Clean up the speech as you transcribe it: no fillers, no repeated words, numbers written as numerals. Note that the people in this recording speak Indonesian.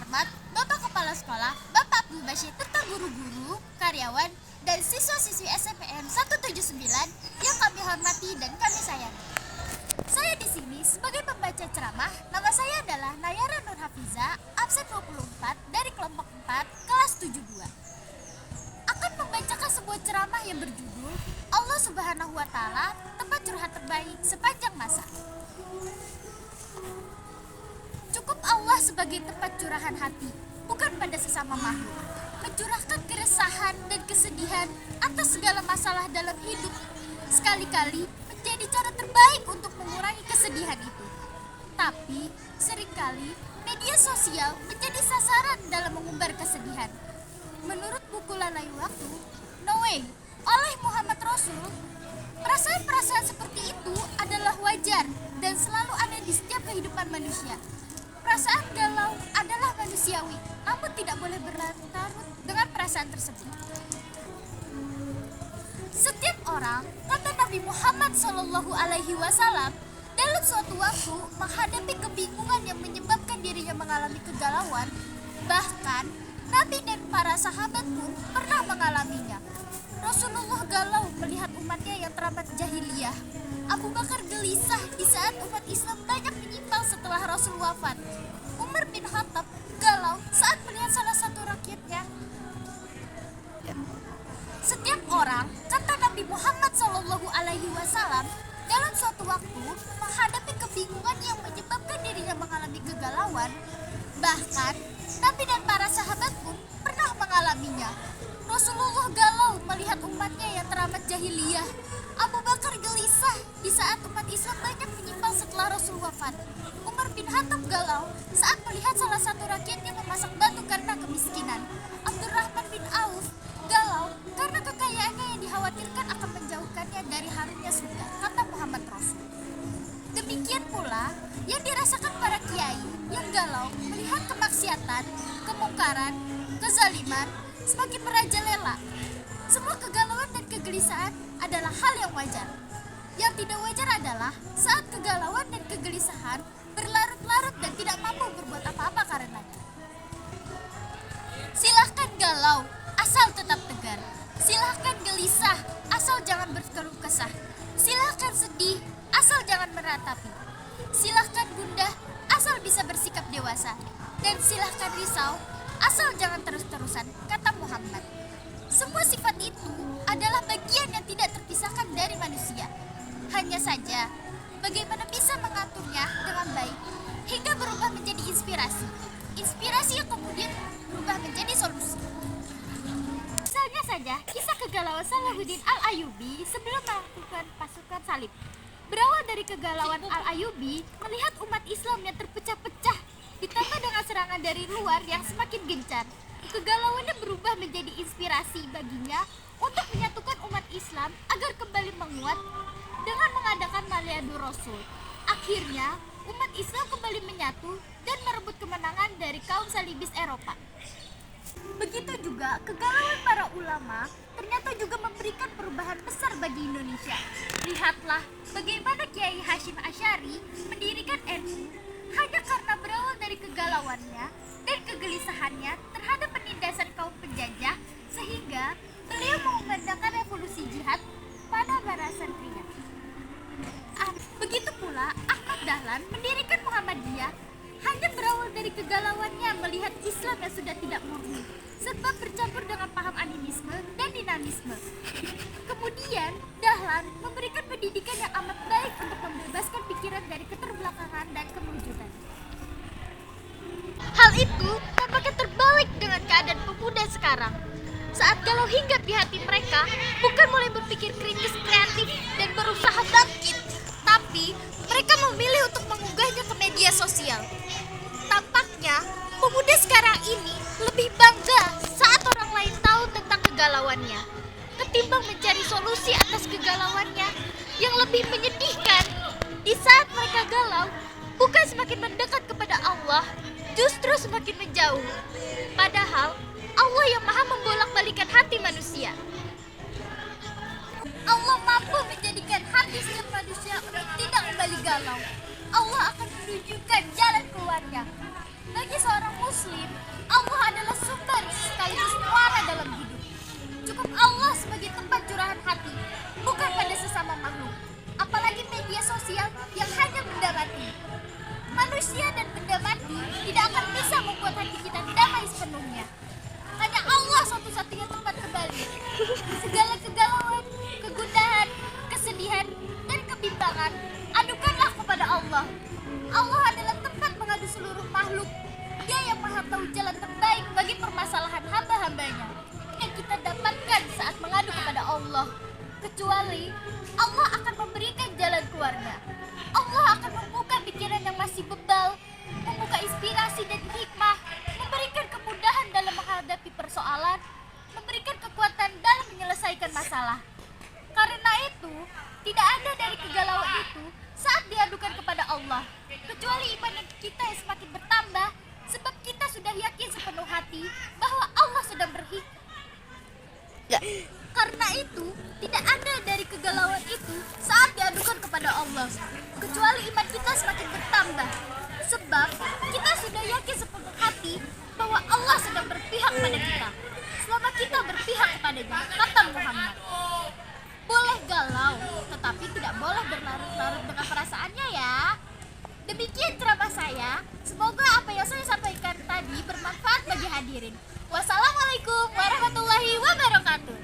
hormat Bapak Kepala Sekolah, Bapak Abdul Bashir, serta guru-guru, karyawan, dan siswa-siswi SMPN 179 yang kami hormati dan kami sayangi. Saya di sini sebagai pembaca ceramah. Nama saya adalah Nayara Nur Hafiza, absen 24 dari kelompok 4, kelas 72. Akan membacakan sebuah ceramah yang berjudul Allah Subhanahu wa Ta'ala, tempat curhat terbaik sepanjang masa. Cukup Allah sebagai tempat curahan hati, bukan pada sesama makhluk. Mencurahkan keresahan dan kesedihan atas segala masalah dalam hidup, sekali-kali menjadi cara terbaik untuk mengurangi kesedihan itu. Tapi, seringkali media sosial menjadi sasaran dalam mengumbar kesedihan. Menurut buku Lalai Waktu, No Way, oleh Muhammad Rasul, perasaan-perasaan seperti itu adalah wajar dan selalu ada di setiap kehidupan manusia. Perasaan galau adalah manusiawi, namun tidak boleh berlarut-larut dengan perasaan tersebut. Setiap orang, kata Nabi Muhammad SAW, dalam suatu waktu menghadapi kebingungan yang menyebabkan dirinya mengalami kegalauan. Bahkan, Nabi dan para sahabat pun pernah mengalaminya. Rasulullah galau melihat umatnya yang teramat jahiliyah. Abu Bakar gelisah di saat umat Islam banyak menyimpang setelah Rasul wafat. Umar bin Khattab galau saat melihat salah satu rakyatnya. Setiap orang, kata Nabi Muhammad SAW, dalam suatu waktu menghadapi kebingungan yang menyebabkan dirinya mengalami kegalauan. Bahkan, Nabi dan para sahabat pun pernah mengalaminya. Rasulullah galau melihat umatnya yang teramat jahiliyah. Abu Bakar gelisah di saat umat Islam banyak menyimpang setelah Rasul wafat. Umar bin Khattab galau saat melihat salah satu rakyatnya memasak batu karena kemiskinan. Abdurrahman bin Auf galau karena kekayaannya yang dikhawatirkan akan menjauhkannya dari harumnya surga, kata Muhammad Rasul. Demikian pula yang dirasakan para kiai yang galau melihat kemaksiatan, kemungkaran, kezaliman semakin merajalela. Semua kegalauan dan kegelisahan adalah hal yang wajar. Yang tidak wajar adalah saat kegalauan dan kegelisahan berlarut-larut dan tidak mampu berbuat apa-apa karenanya. Silahkan galau, asal tetap tegar. Silahkan gelisah, asal jangan berkeluh kesah. Silahkan sedih, asal jangan meratapi. Silahkan gundah, asal bisa bersikap dewasa. Dan silahkan risau, asal jangan terus-terusan, kata Muhammad. Semua sifat itu adalah bagian yang tidak terpisahkan dari manusia. Hanya saja, bagaimana bisa mengaturnya dengan baik hingga berubah menjadi inspirasi. Inspirasi yang kemudian berubah menjadi solusi. Misalnya saja, kisah kegalauan Salahuddin Al-Ayyubi sebelum melakukan pasukan salib. Berawal dari kegalauan Al-Ayyubi melihat umat Islam yang terpecah-pecah, ditambah dengan serangan dari luar yang semakin gencar. Kegalauannya berubah menjadi inspirasi baginya untuk menyatukan umat Islam agar kembali menguat dengan mengadakan Malyadu Rasul. Akhirnya, umat Islam kembali menyatu dan merebut kemenangan dari kaum salibis Eropa. Begitu juga kegalauan para ulama ternyata juga memberikan perubahan besar bagi Indonesia. Lihatlah bagaimana Kiai Hasyim Asy'ari mendirikan NU hanya karena berawal dari kegalauannya dan kegelisahannya terhadap penindasan kaum penjajah, sehingga beliau mengumandangkan revolusi jihad pada para santrinya. Begitu pula Ahmad Dahlan mendirikan Muhammadiyah hanya berawal dari kegalauannya melihat Islam yang sudah tidak murni, sebab bercampur dengan paham animisme dan dinamisme. Kemudian Dahlan memberikan pendidikan yang amat baik untuk membebaskan pikiran dari keterbelakangan dan kemewujudan. Hal itu tampaknya terbalik dengan keadaan pemuda sekarang. Saat galau hinggap di hati mereka, bukan mulai berpikir kritis, kreatif, dan berusaha bangkit, tapi mereka memilih untuk mengunggahnya ke media sosial. Tampaknya pemuda sekarang ini lebih bangga saat orang lain tahu tentang kegalauannya, ketimbang mencari solusi atas kegalauannya. Yang lebih menyedihkan, di saat mereka galau, bukan semakin mendekat kepada Allah, justru semakin menjauh. Padahal Allah yang maha membolak-balikan hati manusia. Allah mampu menjadikan hati setiap manusia untuk tidak kembali galau. Allah akan menunjukkan jalan keluarnya. Bagi seorang muslim, Allah adalah sumber sekaligus muara dalam hidup. Cukup Allah sebagai tempat curahan hati, bukan pada sesama makhluk. Apalagi media sosial yang hanya benda mati. Manusia dan benda mati tidak akan bisa membuat hati kita damai sepenuhnya. Hanya Allah satu-satunya tempat kembali. Segala kegalauan, kegundahan, kesedihan, dan kebimbangan, adukanlah kepada Allah. Allah adalah tempat mengadu seluruh makhluk. Dia yang maha tahu jalan terbaik bagi permasalahan hamba-hambanya yang kita dapatkan saat mengadu kepada Allah. Kecuali Allah akan memberikan jalan keluarnya. Allah akan membuka pikiran yang masih bebal, membuka inspirasi dan hikmah, memberikan kemudahan dalam menghadapi persoalan, memberikan kekuatan dalam menyelesaikan masalah. Karena itu, tidak ada dari kegalauan itu saat diadukan kepada Allah, kecuali iman kita yang semakin bertambah, sebab kita sudah yakin sepenuh hati bahwa Allah sedang berhikmah. Karena itu, tidak ada dari kegalauan itu saat diadukan kepada Allah, kecuali iman kita semakin bertambah, sebab kita sudah yakin sepenuh hati bahwa Allah sedang berpihak pada kita, selama kita berpihak kepadanya, kata Muhammad. Boleh galau, tetapi tidak boleh berlarut-larut dengan perasaannya ya. Demikian ceramah saya. Semoga apa yang saya sampaikan tadi bermanfaat bagi hadirin. Wassalamualaikum warahmatullahi wabarakatuh.